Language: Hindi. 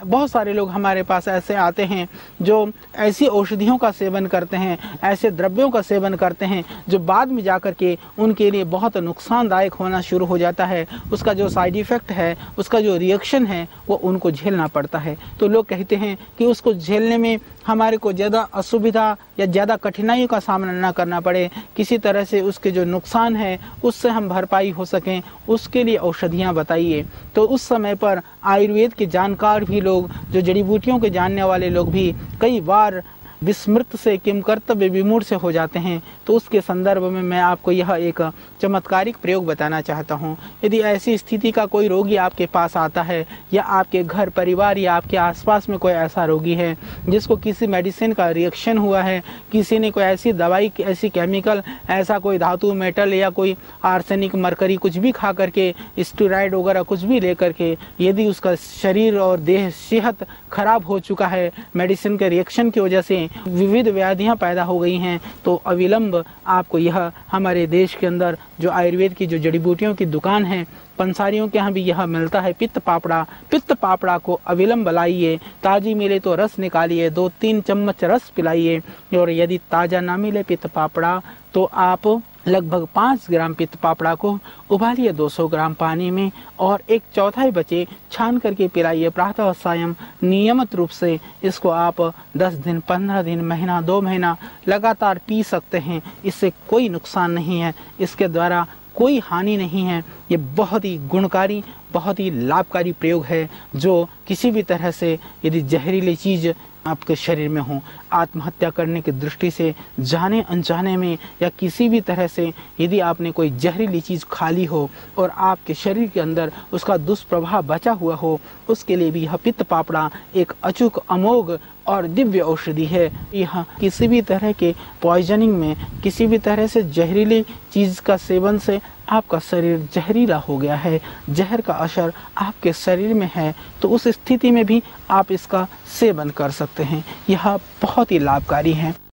बहुत सारे लोग हमारे पास ऐसे आते हैं जो ऐसी औषधियों का सेवन करते हैं, ऐसे द्रव्यों का सेवन करते हैं जो बाद में जाकर के उनके लिए बहुत नुकसानदायक होना शुरू हो जाता है। उसका जो साइड इफ़ेक्ट है, उसका जो रिएक्शन है, वो उनको झेलना पड़ता है। तो लोग कहते हैं कि उसको झेलने में हमारे को ज़्यादा असुविधा या ज़्यादा कठिनाइयों का सामना न करना पड़े, किसी तरह से उसके जो नुकसान है उससे हम भरपाई हो सकें, उसके लिए औषधियाँ बताइए। तो उस समय पर आयुर्वेद के जानकार भी लोग, जो जड़ी बूटियों के जानने वाले लोग भी कई बार विस्मृत से, किम कर्तव्य विमूढ़ से हो जाते हैं। तो उसके संदर्भ में मैं आपको यह एक चमत्कारिक प्रयोग बताना चाहता हूँ। यदि ऐसी स्थिति का कोई रोगी आपके पास आता है, या आपके घर परिवार या आपके आसपास में कोई ऐसा रोगी है जिसको किसी मेडिसिन का रिएक्शन हुआ है, किसी ने कोई ऐसी दवाई, ऐसी केमिकल, ऐसा कोई धातु, मेटल या कोई आर्सेनिक, मरकरी कुछ भी खा करके, स्टेरॉइड वगैरह कुछ भी ले करके, यदि उसका शरीर और देह सेहत खराब हो चुका है, मेडिसिन के रिएक्शन की वजह से विविध व्याधियां पैदा हो गई हैं, तो अविलंब आपको यह हमारे देश के अंदर जो आयुर्वेद की जो जड़ी बूटियों की दुकान है, पंसारियों के यहाँ भी यह मिलता है, पित्त पापड़ा। पित्त पापड़ा को अविलंब लाइए, ताजी मिले तो रस निकालिए, 2-3 चम्मच रस पिलाइए। और यदि ताज़ा ना मिले पित्त पापड़ा तो आप लगभग 5 ग्राम पित्त पापड़ा को उबालिए 200 ग्राम पानी में, और 1/4 बचे छान करके पिलाइए प्रातः सायं। नियमित रूप से इसको आप 10 दिन, 15 दिन, महीना, 2 महीना लगातार पी सकते हैं। इससे कोई नुकसान नहीं है, इसके द्वारा कोई हानि नहीं है। ये बहुत ही गुणकारी, बहुत ही लाभकारी प्रयोग है, जो किसी भी तरह से यदि जहरीली चीज़ आपके शरीर में हो, आत्महत्या करने की दृष्टि से, जाने अनजाने में या किसी भी तरह से यदि आपने कोई जहरीली चीज़ खा ली हो और आपके शरीर के अंदर उसका दुष्प्रभाव बचा हुआ हो, उसके लिए भी यह पित्त पापड़ा एक अचूक, अमोघ और दिव्य औषधि है। यह किसी भी तरह के पॉइजनिंग में, किसी भी तरह से जहरीली चीज़ का सेवन से आपका शरीर जहरीला हो गया है, जहर का असर आपके शरीर में है, तो उस स्थिति में भी आप इसका सेवन कर सकते हैं। यह बहुत ही लाभकारी है।